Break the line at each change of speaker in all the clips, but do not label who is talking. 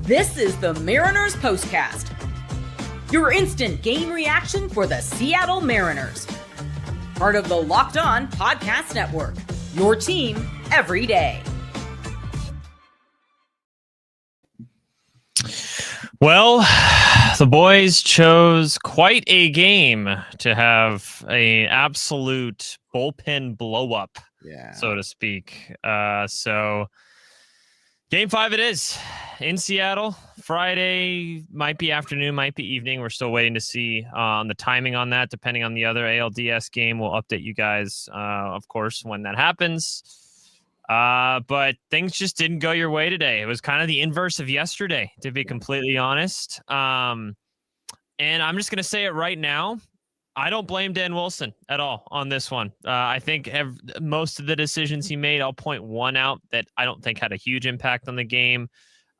This is the Mariners POSTCAST, your instant game reaction for the Seattle Mariners. Part of the Locked On Podcast Network, your team every day.
Well, the boys chose quite a game to have an absolute bullpen blow up, so to speak. So game 5 it is in Seattle. Friday, might be afternoon, might be evening. We're still waiting to see on the timing on that. Depending on the other ALDS game, we'll update you guys, of course, when that happens. But things just didn't go your way today. It was kind of the inverse of yesterday, to be completely honest. And I'm just going to say it right now. I don't blame Dan Wilson at all on this one. I think most of the decisions he made, I'll point one out that I don't think had a huge impact on the game,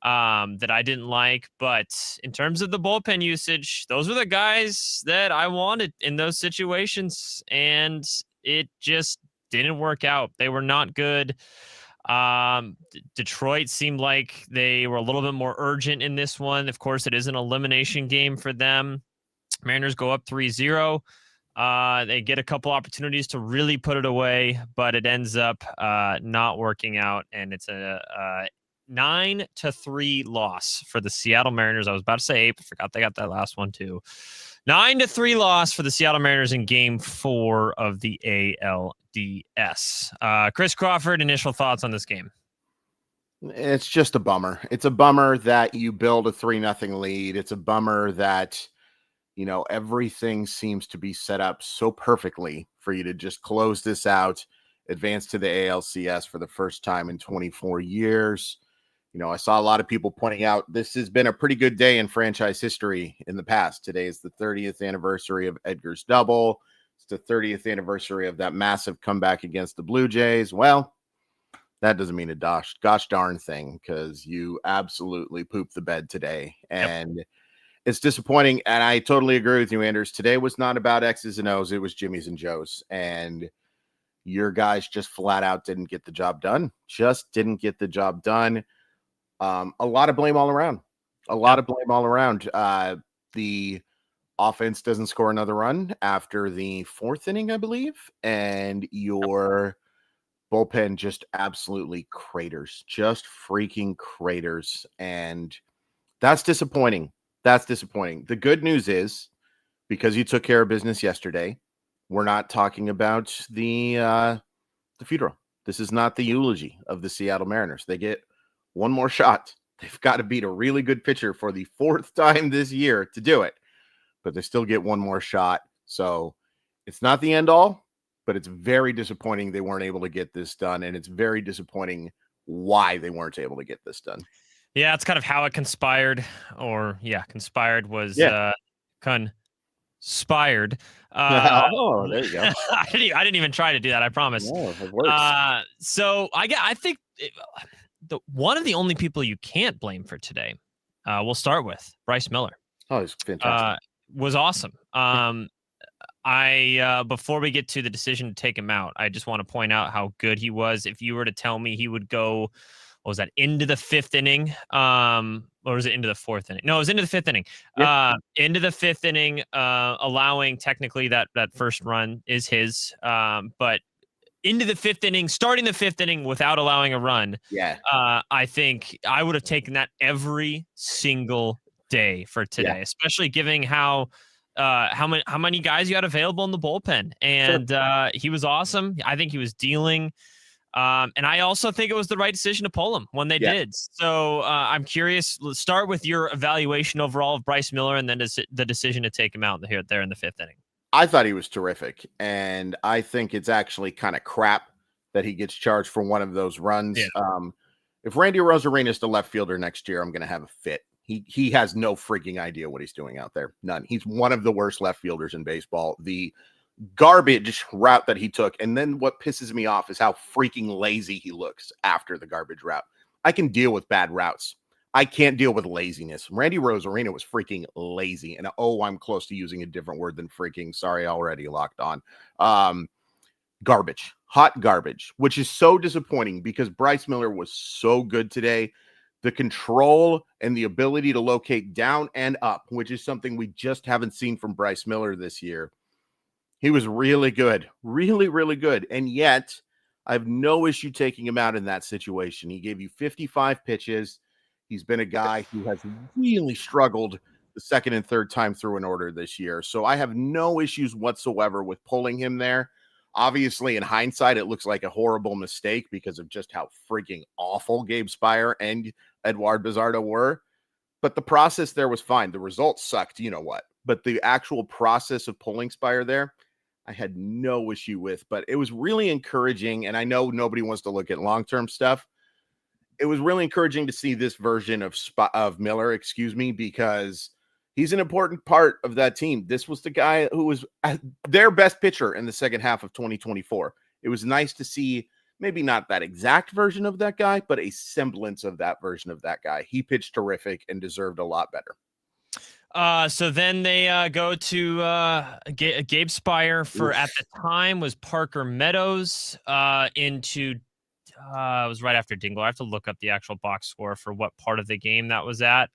that I didn't like. But in terms of the bullpen usage, those were the guys that I wanted in those situations. And it just didn't work out. They were not good. Detroit seemed like they were a little bit more urgent in this one. Of course, it is an elimination game for them. Mariners go up 3-0. They get a couple opportunities to really put it away, but it ends up not working out, and it's a 9-3 loss for the Seattle Mariners. I was about to say 8, but forgot they got that last one too. 9-3 loss for the Seattle Mariners in Game 4 of the ALDS. Chris Crawford, initial thoughts on this game?
It's just a bummer. It's a bummer that you build a 3-0 lead. It's a bummer that, you know, everything seems to be set up so perfectly for you to just close this out, advance to the ALCS for the first time in 24 years. You know, I saw a lot of people pointing out this has been a pretty good day in franchise history in the past. Today is the 30th anniversary of Edgar's double. It's the 30th anniversary of that massive comeback against the Blue Jays. Well, that doesn't mean a gosh darn thing, because you absolutely pooped the bed today. And it's disappointing. And I totally agree with you, Anders. Today was not about X's and O's. It was Jimmy's and Joe's. And your guys just flat out didn't get the job done. Just didn't get the job done. A lot of blame all around. The offense doesn't score another run after the 4th inning, I believe. And your bullpen just absolutely craters. Just freaking craters. And that's disappointing. The good news is, because you took care of business yesterday, we're not talking about the funeral. This is not the eulogy of the Seattle Mariners. They get one more shot. They've got to beat a really good pitcher for the 4th time this year to do it, but they still get one more shot. So it's not the end all, but it's very disappointing they weren't able to get this done. And it's very disappointing why they weren't able to get this done.
Yeah, it's kind of how it conspired, conspired was conspired.
Oh, there you go.
I didn't even try to do that, I promise.
No, it works.
So I think one of the only people you can't blame for today, we'll start with Bryce Miller.
Oh, he's fantastic.
Was awesome. Before we get to the decision to take him out, I just want to point out how good he was. If you were to tell me he would go, what was that, into the 5th inning? Or was it into the 4th inning? No, it was into the 5th inning. Yep. Into the 5th inning, allowing technically that first run is his. But into the 5th inning, starting the 5th inning without allowing a run.
Yeah.
I think I would have taken that every single day for today, especially given how many guys you had available in the bullpen. And he was awesome. I think he was dealing. And I also think it was the right decision to pull him when they did. So I'm curious. Let's start with your evaluation overall of Bryce Miller, and then the decision to take him out there in the 5th inning.
I thought he was terrific, and I think it's actually kind of crap that he gets charged for one of those runs. Yeah. If Randy Rosarena's the left fielder next year, I'm going to have a fit. He has no freaking idea what he's doing out there. None. He's one of the worst left fielders in baseball. The garbage route that he took, and then what pisses me off is how freaking lazy he looks after the garbage route. I can deal with bad routes. I can't deal with laziness. Randy Rosarena was freaking lazy. And I'm close to using a different word than freaking. Sorry, already locked on. Garbage, hot garbage, which is so disappointing because Bryce Miller was so good today. the control and the ability to locate down and up, which is something we just haven't seen from Bryce Miller this year. He was really good, really, really good. And yet I have no issue taking him out in that situation. He gave you 55 pitches. He's been a guy who has really struggled the second and third time through an order this year. So I have no issues whatsoever with pulling him there. Obviously, in hindsight, it looks like a horrible mistake because of just how freaking awful Gabe Speier and Eduard Bazardo were. But the process there was fine. The results sucked, you know what. But the actual process of pulling Speier there, I had no issue with. But it was really encouraging, and I know nobody wants to look at long-term stuff. It was really encouraging to see this version of Miller, because he's an important part of that team. This was the guy who was their best pitcher in the second half of 2024. It was nice to see maybe not that exact version of that guy, but a semblance of that version of that guy. He pitched terrific and deserved a lot better.
So then they go to Gabe Speier for, at the time, was Parker Meadows into it was right after Dingle. I have to look up the actual box score for what part of the game that was at.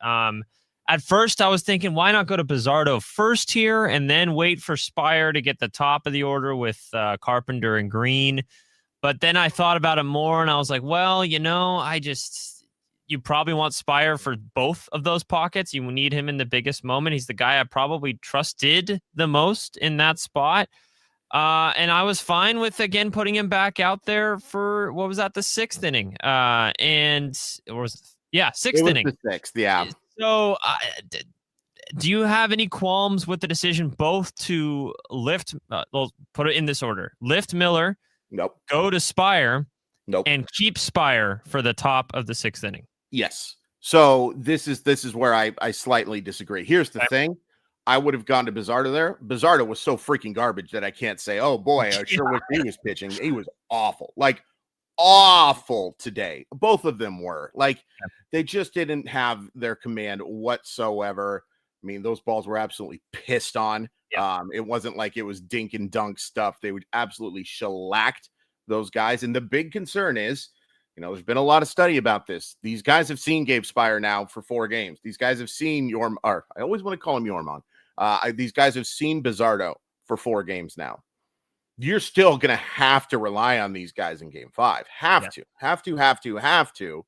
At first, I was thinking, why not go to Bazardo first here and then wait for Speier to get the top of the order with Carpenter and Green? But then I thought about it more, and I was like, well, you probably want Speier for both of those pockets. You need him in the biggest moment. He's the guy I probably trusted the most in that spot. And I was fine with, again, putting him back out there for, what was that, the sixth inning? Sixth inning.
The sixth, yeah.
So do you have any qualms with the decision both to lift, put it in this order, lift Miller,
nope,
go to Speier,
nope,
and keep Speier for the top of the sixth inning?
Yes. So this is where I slightly disagree. Here's the thing. I would have gone to Bazardo there. Bazardo was so freaking garbage that I can't say, oh boy, I sure wish he was pitching. He was awful. Like, awful today. Both of them were. Like, they just didn't have their command whatsoever. I mean, those balls were absolutely pissed on. Yeah. It wasn't like it was dink and dunk stuff. They would absolutely shellacked those guys. And the big concern is, there's been a lot of study about this. These guys have seen Gabe Speier now for 4 games. These guys have seen I always want to call him Yormon. These guys have seen Bazardo for 4 games now. You're still going to have to rely on these guys in game 5. Have to.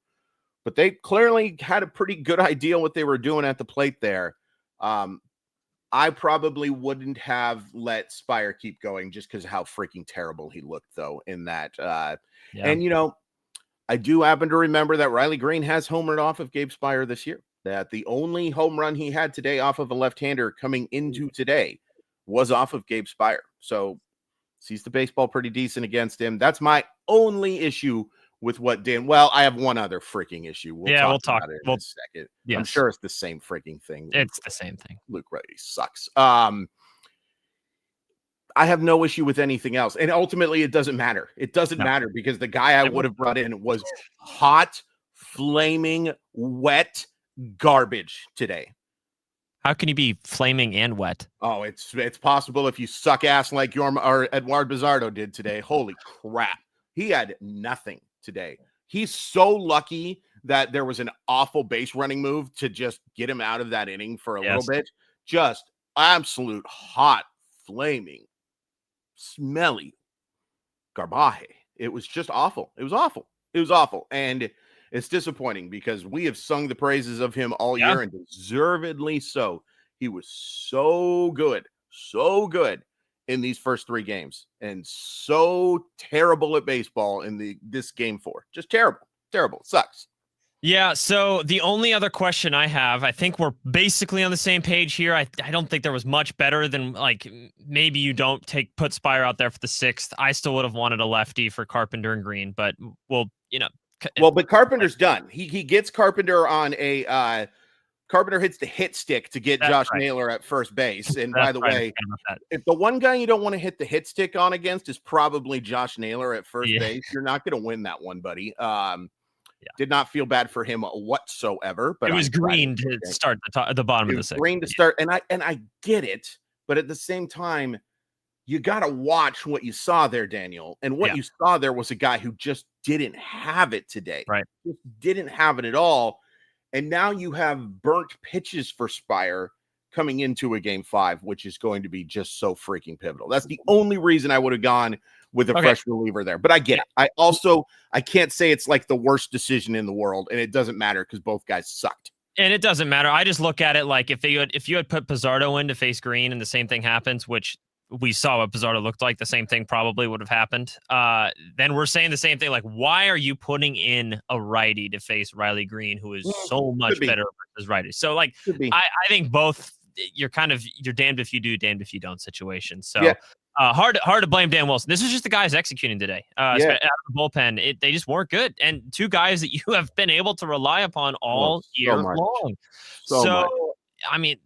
But they clearly had a pretty good idea what they were doing at the plate there. I probably wouldn't have let Speier keep going just because of how freaking terrible he looked, though, in that. And, I do happen to remember that Riley Green has homered off of Gabe Speier this year. That the only home run he had today off of a left-hander coming into today was off of Gabe Speier. So sees the baseball pretty decent against him. That's my only issue with what Dan. Well, I have one other freaking issue. We'll talk about it in a second. Yes. I'm sure it's the same freaking thing.
It's the same thing.
Luke Riley sucks. I have no issue with anything else. And ultimately, it doesn't matter. It doesn't matter because the guy I would have brought in was hot, flaming, wet garbage today.
How can you be flaming and wet?
Oh, it's possible if you suck ass like Eduard Bazardo did today. Holy crap. He had nothing today. He's so lucky that there was an awful base running move to just get him out of that inning for a little bit. Just absolute hot, flaming, smelly garbage. It was just awful. It was awful. And it's disappointing because we have sung the praises of him all year, and deservedly so. He was so good in these first 3 games and so terrible at baseball in this game 4. Just terrible. It sucks.
Yeah, so the only other question I have, I think we're basically on the same page here. I don't think there was much better than, like, maybe you don't put Speier out there for the 6th. I still would have wanted a lefty for Carpenter and Green, but
but Carpenter's done. He gets Carpenter on a Carpenter hits the hit stick to get Josh Naylor at first base. And by the way, if the one guy you don't want to hit the hit stick on against is probably Josh Naylor at first base, you're not going to win that one, buddy. Did not feel bad for him whatsoever. But
it was Green to start the bottom of the 6th.
Green to start, and I get it, but at the same time, you got to watch what you saw there, Daniel. And what you saw there was a guy who just didn't have it today.
Right,
just didn't have it at all. And now you have burnt pitches for Speier coming into a game 5, which is going to be just so freaking pivotal. That's the only reason I would have gone with a fresh reliever there. But I get it. I can't say it's like the worst decision in the world, and it doesn't matter because both guys sucked.
And it doesn't matter. I just look at it like if you had put Bazardo in to face Green and the same thing happens, which we saw what Bazardo looked like, the same thing probably would have happened. Then we're saying the same thing. Like, why are you putting in a righty to face Riley Green, who is so much better versus righty? So, like, I think both. You're damned if you do, damned if you don't situation. So hard to blame Dan Wilson. This is just the guys executing today. Out of the bullpen, they just weren't good. And two guys that you have been able to rely upon all year long. So I mean,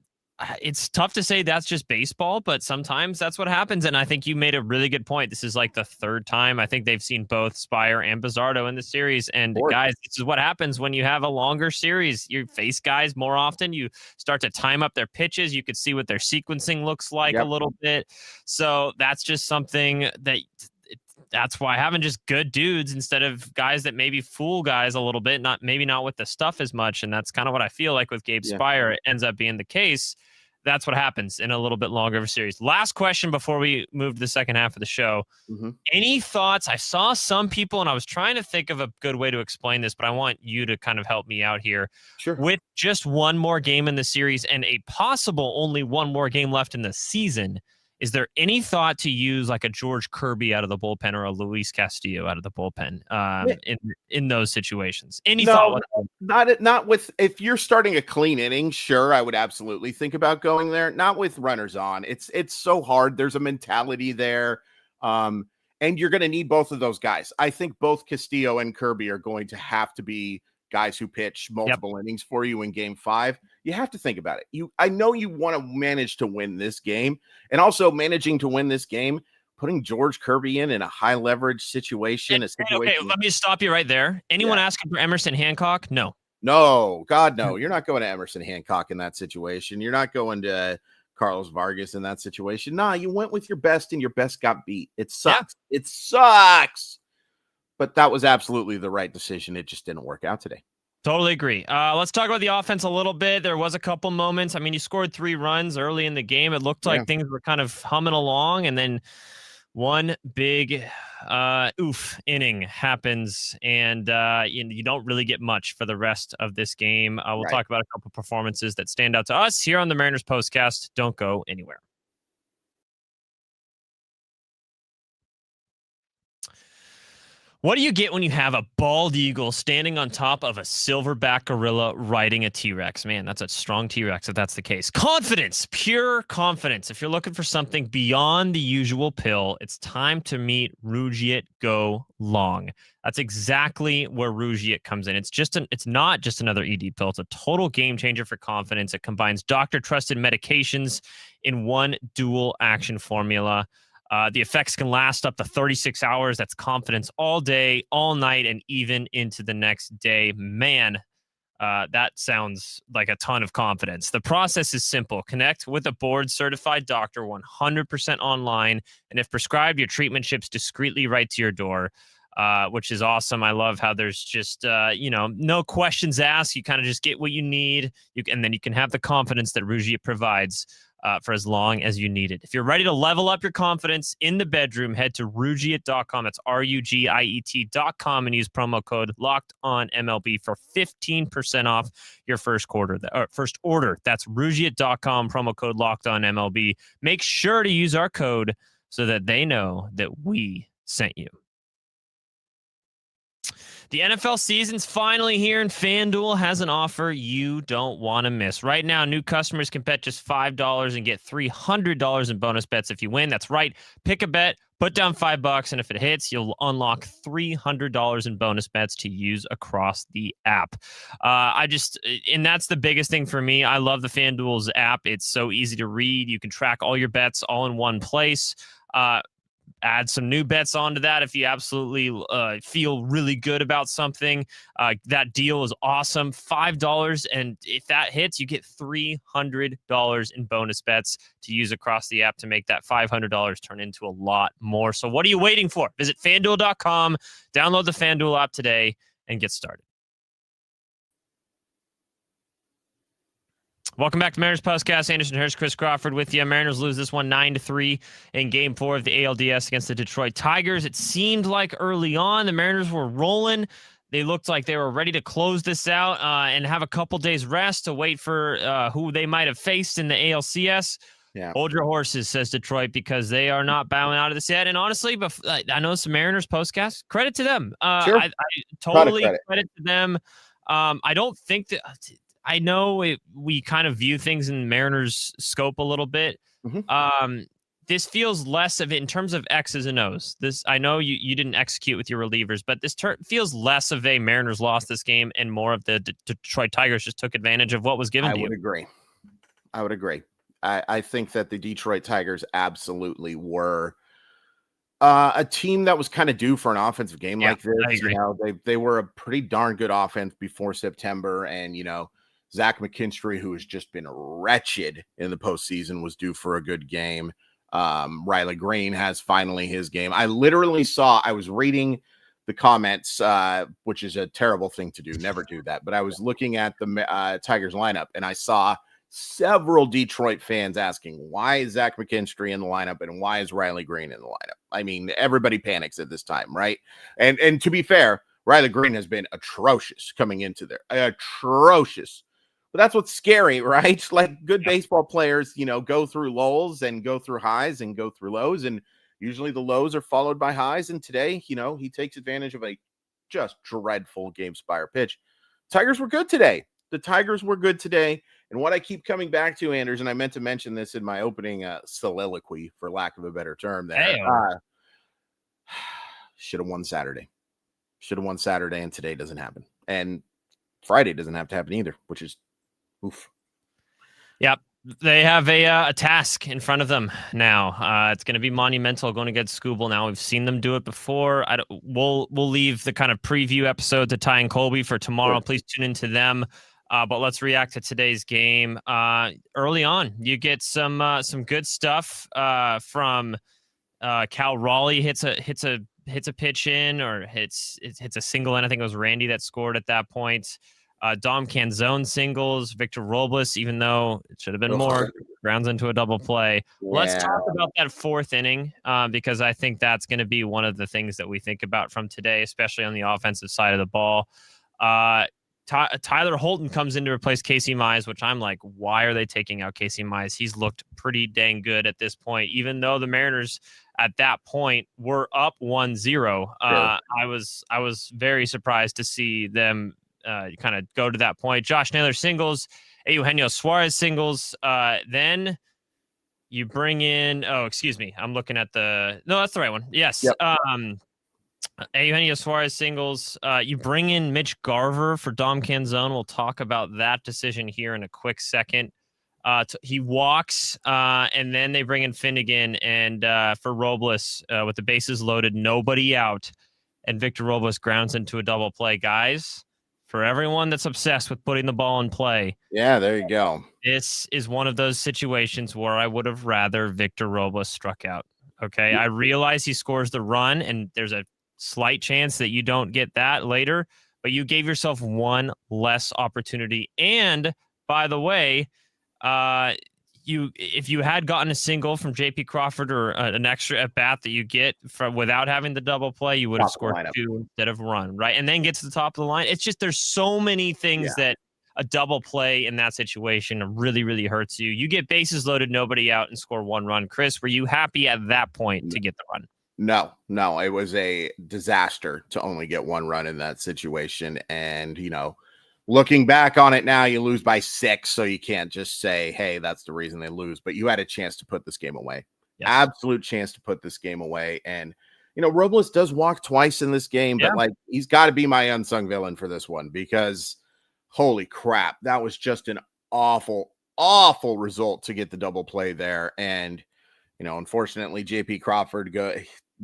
it's tough to say that's just baseball, but sometimes that's what happens. And I think you made a really good point. This is like the third time I think they've seen both Speier and Bazardo in the series. And guys, this is what happens when you have a longer series. You face guys more often. You start to time up their pitches. You could see what their sequencing looks like a little bit. So that's just something that's why having just good dudes instead of guys that maybe fool guys a little bit, not with the stuff as much. And that's kind of what I feel like with Gabe Speier. It ends up being the case. That's what happens in a little bit longer of a series. Last question before we move to the second half of the show. Any thoughts? I saw some people, and I was trying to think of a good way to explain this, but I want you to kind of help me out here.
Sure.
With just one more game in the series and a possible only one more game left in the season, is there any thought to use like a George Kirby out of the bullpen or a Luis Castillo out of the bullpen in those situations? Any thought?
Not with, if you're starting a clean inning, sure, I would absolutely think about going there. Not with runners on. It's so hard. There's a mentality there. And you're going to need both of those guys. I think both Castillo and Kirby are going to have to be guys who pitch multiple innings for you in game 5. You have to think about it. I know you want to manage to win this game, and also managing to win this game, putting George Kirby in a high leverage situation.
Okay, let me stop you right there. Anyone asking for Emerson Hancock? No,
God, no. You're not going to Emerson Hancock in that situation. You're not going to Carlos Vargas in that situation. Nah, you went with your best, and your best got beat. It sucks. It sucks. But that was absolutely the right decision. It just didn't work out today.
Totally agree. Let's talk about the offense a little bit. There was a couple moments. I mean, you scored 3 runs early in the game. It looked like things were kind of humming along, and then one big inning happens, and you don't really get much for the rest of this game. We'll talk about a couple performances that stand out to us here on the Mariners Postcast. Don't go anywhere. What do you get when you have a bald eagle standing on top of a silverback gorilla riding a T-Rex? Man, that's a strong T-Rex if that's the case. Confidence, pure confidence. If you're looking for something beyond the usual pill, it's time to meet Rougiet Go Long. That's exactly where Rougiet comes in. It's not just another ED pill. It's a total game changer for confidence. It combines doctor-trusted medications in one dual action formula. The effects can last up to 36 hours. That's confidence all day, all night, and even into the next day. Man, that sounds like a ton of confidence. The process is simple. Connect with a board-certified doctor 100% online, and if prescribed, your treatment ships discreetly right to your door, which is awesome. I love how there's just, no questions asked. You kind of just get what you need, and then you can have the confidence that Rougiet provides for as long as you need it. If you're ready to level up your confidence in the bedroom, head to Rougiet.com. That's RUGIET.com and use promo code LOCKEDONMLB for 15% off your first order. That's Rougiet.com, promo code LOCKEDONMLB. Make sure to use our code so that they know that we sent you. The NFL season's finally here, and FanDuel has an offer you don't want to miss. Right now, new customers can bet just $5 and get $300 in bonus bets if you win. That's right. Pick a bet, put down $5, and if it hits, you'll unlock $300 in bonus bets to use across the app. And that's the biggest thing for me. I love the FanDuel's app. It's so easy to read. You can track all your bets all in one place. Add some new bets onto that if you absolutely feel really good about something. That deal is awesome. $5, and if that hits, you get $300 in bonus bets to use across the app to make that $500 turn into a lot more. So what are you waiting for? Visit FanDuel.com, download the FanDuel app today, and get started. Welcome back to Mariners POSTCAST. Anderson Hirsch, Chris Crawford with you. Mariners lose this one 9-3 in Game 4 of the ALDS against the Detroit Tigers. It seemed like early on the Mariners were rolling. They looked like they were ready to close this out and have a couple days rest to wait for who they might have faced in the ALCS.
Yeah.
Hold your horses, says Detroit, because they are not bowing out of this yet. And honestly, I know some Mariners POSTCAST. Credit to them.
Sure.
I totally credit to them. I don't think that... I know we kind of view things in Mariners scope a little bit.
Mm-hmm.
This feels less of it in terms of X's and O's. I know you didn't execute with your relievers, but this feels less of a Mariners lost this game and more of the Detroit Tigers just took advantage of what was given to you.
I would agree. I think that the Detroit Tigers absolutely were a team that was kind of due for an offensive game like this.
I agree.
They were a pretty darn good offense before September, and Zach McKinstry, who has just been wretched in the postseason, was due for a good game. Riley Green has finally his game. I was reading the comments, which is a terrible thing to do. Never do that. But I was looking at the Tigers lineup, and I saw several Detroit fans asking, why is Zach McKinstry in the lineup and why is Riley Green in the lineup? I mean, everybody panics at this time, right? And to be fair, Riley Green has been atrocious coming into there. Atrocious. But that's what's scary, right? Like good baseball players, go through lulls and go through highs and go through lows. And usually the lows are followed by highs. And today, he takes advantage of a just dreadful Gabe Speier pitch. Tigers were good today. The Tigers were good today. And what I keep coming back to, Anders, and I meant to mention this in my opening soliloquy, for lack of a better term there. Should have won Saturday. And today doesn't happen. And Friday doesn't have to happen either, which is oof. Yep.
They have a task in front of them now. It's going to be monumental going against Skubal. Now we've seen them do it before. We'll leave the kind of preview episode to Ty and Colby for tomorrow. Sure. Please tune into them. But let's react to today's game. Early on, you get some good stuff from Cal Raleigh hits a pitch in, or hits a single in. I think it was Randy that scored at that point. Dom Canzone singles, Victor Robles, even though it should have been more, grounds into a double play. Yeah. Let's talk about that fourth inning because I think that's going to be one of the things that we think about from today, especially on the offensive side of the ball. Tyler Holton comes in to replace Casey Mize, which I'm like, why are they taking out Casey Mize? He's looked pretty dang good at this point, even though the Mariners at that point were up 1-0. I was very surprised to see them kind of go to that point. Josh Naylor singles, Eugenio Suarez singles. Then you bring in, I'm looking at no, that's the right one. Yes. Yep. Eugenio Suarez singles. You bring in Mitch Garver for Dom Canzone. We'll talk about that decision here in a quick second. He walks, and then they bring in Finnegan and for Robles with the bases loaded, nobody out, and Victor Robles grounds into a double play. Guys, for everyone that's obsessed with putting the ball in play.
Yeah, there you go.
This is one of those situations where I would have rather Victor Robles struck out. Okay, I realize he scores the run, and there's a slight chance that you don't get that later, but you gave yourself one less opportunity. And by the way, if you had gotten a single from JP Crawford or an extra at bat that you get from without having the double play, you would have scored two instead of run, right? And then get to the top of the line. It's just there's so many things that a double play in that situation really, really hurts you. You get bases loaded, nobody out, and score one run. Chris, were you happy at that point to get the run?
No, it was a disaster to only get one run in that situation. And, looking back on it now, you lose by 6, so you can't just say, hey, that's the reason they lose. But you had a chance to put this game away. Yes. Absolute chance to put this game away. And, Robles does walk twice in this game, but he's got to be my unsung villain for this one because holy crap, that was just an awful, awful result to get the double play there. And, unfortunately, JP Crawford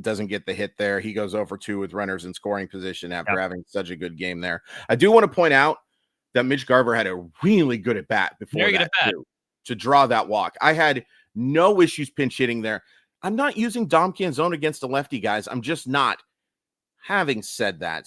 doesn't get the hit there. He goes over 2 with runners in scoring position after having such a good game there. I do want to point out that Mitch Garver had a really good at bat before to draw that walk. I had no issues pinch hitting there. I'm not using Dom Canzone against a lefty, guys. I'm just not. Having said that,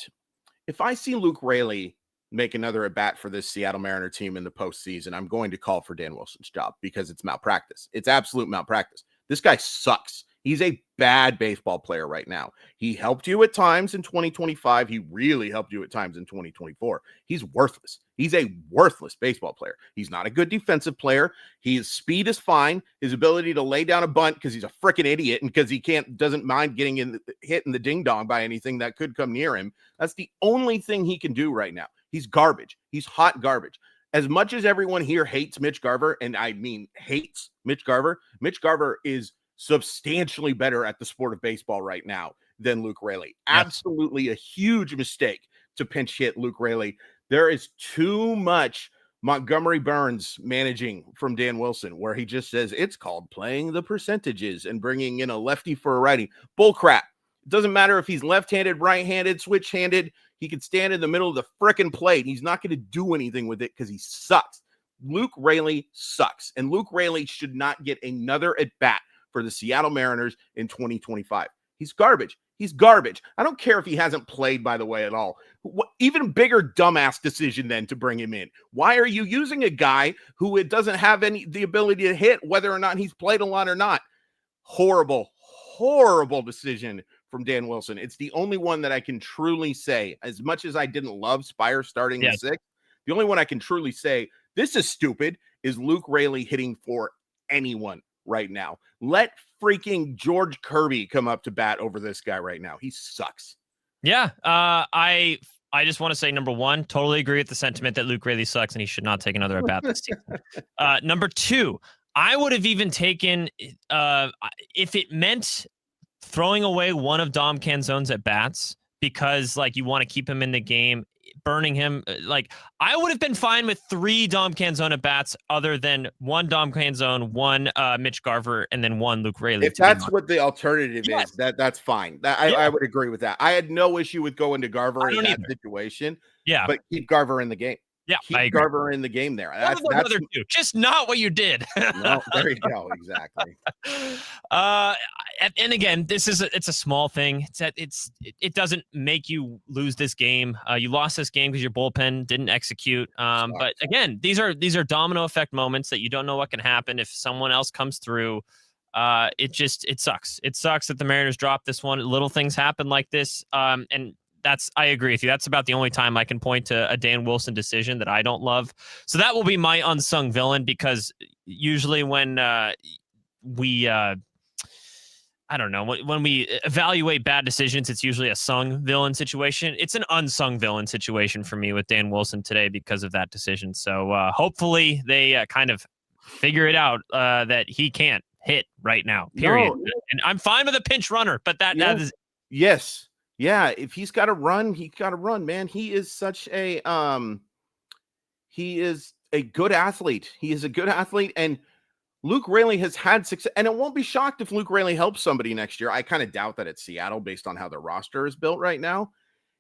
if I see Luke Raley make another at bat for this Seattle Mariner team in the postseason, I'm going to call for Dan Wilson's job because it's malpractice. It's absolute malpractice. This guy sucks. He's a bad baseball player right now. He helped you at times in 2025. He really helped you at times in 2024. He's worthless. He's a worthless baseball player. He's not a good defensive player. His speed is fine. His ability to lay down a bunt because he's a freaking idiot and because he doesn't mind getting hit in the ding dong by anything that could come near him. That's the only thing he can do right now. He's garbage. He's hot garbage. As much as everyone here hates Mitch Garver, and I mean hates Mitch Garver is substantially better at the sport of baseball right now than Luke Raley. Yes. Absolutely a huge mistake to pinch hit Luke Raley. There is too much Montgomery Burns managing from Dan Wilson where he just says it's called playing the percentages and bringing in a lefty for a righty. Bull crap. It doesn't matter if he's left-handed, right-handed, switch-handed. He can stand in the middle of the frickin' plate. He's not going to do anything with it because he sucks. Luke Raley sucks, and Luke Raley should not get another at-bat for the Seattle Mariners in 2025. He's garbage. He's garbage. I don't care if he hasn't played, by the way, at all. Even bigger dumbass decision then to bring him in. Why are you using a guy who it doesn't have the ability to hit, whether or not he's played a lot or not? Horrible, horrible decision from Dan Wilson. It's the only one that I can truly say, as much as I didn't love Speier starting the sixth, the only one I can truly say, this is stupid, is Luke Raley hitting for anyone right now. Let freaking George Kirby come up to bat over this guy right now. He sucks.
Yeah. I just want to say, number one, totally agree with the sentiment that Luke Raley sucks and he should not take another at bat this season. Number two, I would have even taken, if it meant throwing away one of Dom Canzone's at bats because like you want to keep him in the game, burning him. Like I would have been fine with 3 Dom Canzone at bats other than 1 Dom Canzone, 1 Mitch Garver, and then 1 Luke Raley.
If that's what the alternative is, that's fine. I would agree with that. I had no issue with going to Garver in that situation. Yeah, but keep Garver in the game.
Yeah,
keep Garver in the game there. That's
just not what you did.
No, there you go. Exactly.
And again, it's a small thing. It doesn't make you lose this game. You lost this game because your bullpen didn't execute. But again, these are domino effect moments that you don't know what can happen if someone else comes through. It sucks. It sucks that the Mariners dropped this one. Little things happen like this. And I agree with you. That's about the only time I can point to a Dan Wilson decision that I don't love. So that will be my unsung villain because usually when when we evaluate bad decisions, it's usually a sung villain situation. It's an unsung villain situation for me with Dan Wilson today because of that decision. So hopefully they kind of figure it out that he can't hit right now, period. No. And I'm fine with a pinch runner, but that is...
Yes. Yeah, if he's got to run, man. He is such a he is a good athlete. He is a good athlete, and Luke Raley has had success. And it won't be shocked if Luke Raley helps somebody next year. I kind of doubt that at Seattle based on how their roster is built right now.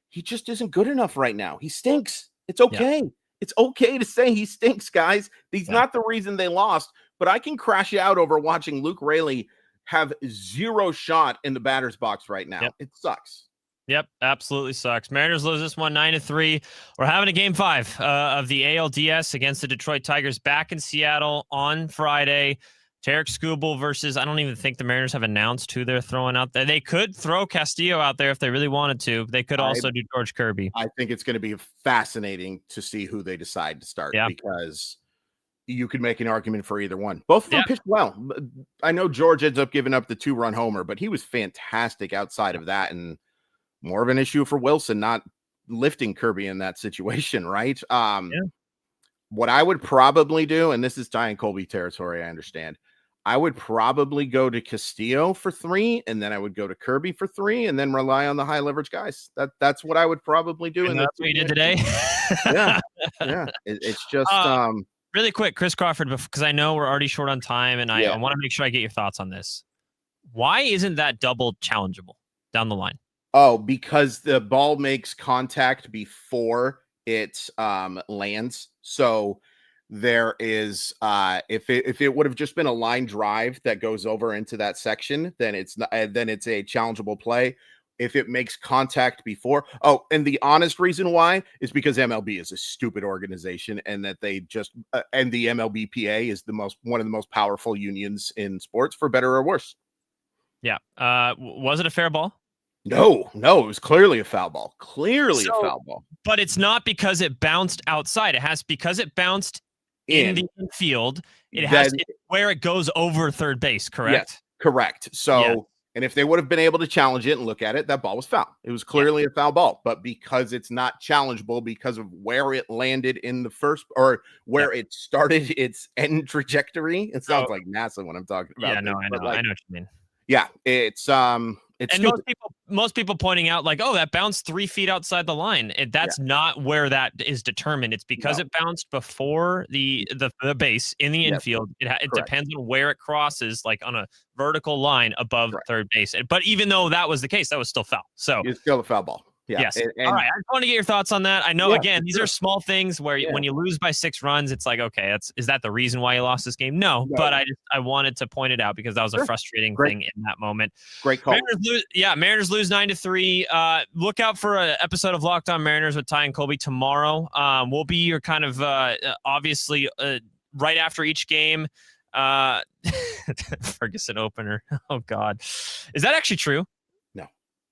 He just isn't good enough right now. He stinks. It's okay. Yeah. It's okay to say he stinks, guys. He's not the reason they lost, but I can crash out over watching Luke Raley have 0 shot in the batter's box right now. Yep. It sucks.
Yep, absolutely sucks. Mariners lose this one 9-3. We're having a game 5 of the ALDS against the Detroit Tigers back in Seattle on Friday. Tarik Skubal versus, I don't even think the Mariners have announced who they're throwing out there. They could throw Castillo out there if they really wanted to. They could also do George Kirby.
I think it's going to be fascinating to see who they decide to start because you could make an argument for either one. Both of them pitched well. I know George ends up giving up the 2-run homer, but he was fantastic outside of that, and more of an issue for Wilson not lifting Kirby in that situation, right? What I would probably do, and this is Ty Colby territory, I understand. I would probably go to Castillo for 3, and then I would go to Kirby for 3, and then rely on the high leverage guys. That's what I would probably do.
And that's what you did today.
Yeah. It's just
really quick, Chris Crawford, because I know we're already short on time, and I want to make sure I get your thoughts on this. Why isn't that double challengeable down the line?
Oh, because the ball makes contact before it lands. So there is if it would have just been a line drive that goes over into that section, then it's a challengeable play. if it makes contact before. Oh, and the honest reason why is because MLB is a stupid organization, and that they just and the MLBPA is one of the most powerful unions in sports, for better or worse.
Yeah. Was it a fair ball?
No, it was clearly a foul ball. Clearly a foul ball.
But it's not because it bounced outside. Because it bounced in the infield. It has where it goes over third base, correct?
Yes, correct. So, and if they would have been able to challenge it and look at it, that ball was foul. It was clearly a foul ball. But because it's not challengeable because of where it landed in the first, or where it started its end trajectory, it sounds like NASA when I'm talking about.
Yeah, no, I know. I know what you mean.
Yeah, it's
and most people pointing out like, oh, that bounced 3 feet outside the line. That's not where that is determined. It's because it bounced before the base in the infield. It depends on where it crosses, like on a vertical line above third base. But even though that was the case, that was still foul. So
it's still a foul ball. Yeah.
Yes. All right. I just want to get your thoughts on that. I know, again, these are small things where when you lose by 6 runs, it's like, okay, is that the reason why you lost this game? No. But I wanted to point it out because that was a frustrating thing in that moment.
Great call.
Mariners lose 9-3. Look out for an episode of Locked On Mariners with Ty and Colby tomorrow. We'll be your kind of obviously right after each game. Ferguson opener. Oh God. Is that actually true?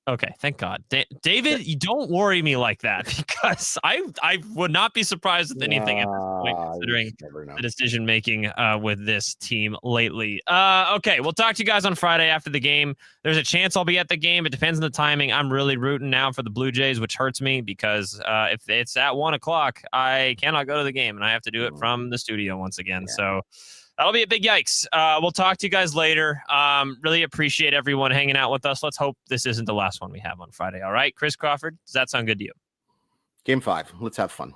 Okay, thank God. David, you don't worry me like that, because I would not be surprised with anything at this point, considering the decision-making with this team lately. Okay, we'll talk to you guys on Friday after the game. There's a chance I'll be at the game. It depends on the timing. I'm really rooting now for the Blue Jays, which hurts me because if it's at 1 o'clock, I cannot go to the game, and I have to do it from the studio once again. So that'll be a big yikes. We'll talk to you guys later. Really appreciate everyone hanging out with us. Let's hope this isn't the last one we have on Friday. All right, Chris Crawford, does that sound good to you?
Game 5. Let's have fun.